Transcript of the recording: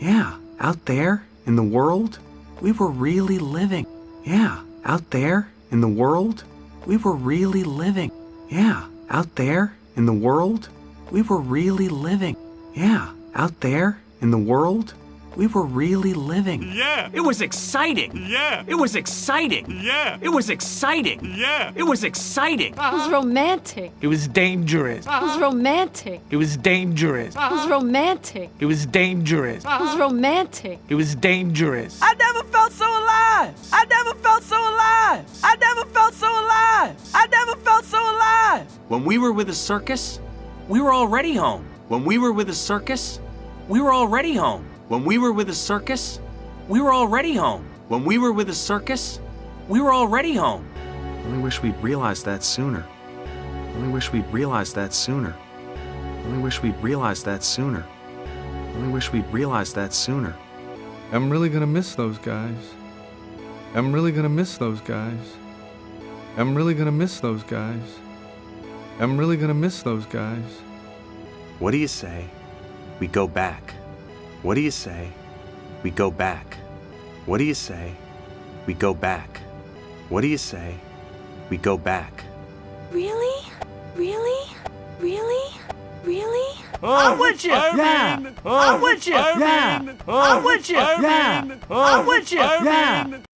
Yeah, out there in the world, we were really living. Yeah, out there in the world, we were really living. Yeah, out there in the world, we were really living. Yeah, out there in the world, we were really living. Yeah. It was exciting. Yeah. It was exciting. Yeah. It was exciting. Yeah. It was exciting. It was romantic. It was dangerous. It was romantic. It was dangerous. It was romantic. It was dangerous. It was romantic. It was dangerous. I never felt so alive. I never felt so alive. I never felt so alive. I never felt so alive. When we were with the circus, we were already home. When we were with the circus, we were already home. When we were with the circus, we were already home. When we were with the circus, we were already home. Only wish we'd realized that sooner. Only wish we'd realized that sooner. Only wish we'd realized that sooner. Only wish we'd realized that sooner. I'm really gonna miss those guys. I'm really gonna miss those guys. I'm really gonna miss those guys. I'm really gonna miss those guys. What do you say? We go back. What do you say? We go back. What do you say? We go back. What do you say? We go back. Really? Really? Really? Really? I'm with you. Irene! I'm with you. Irene! I'm with you. Irene! I'm with you. Irene! I'm with you. Irene!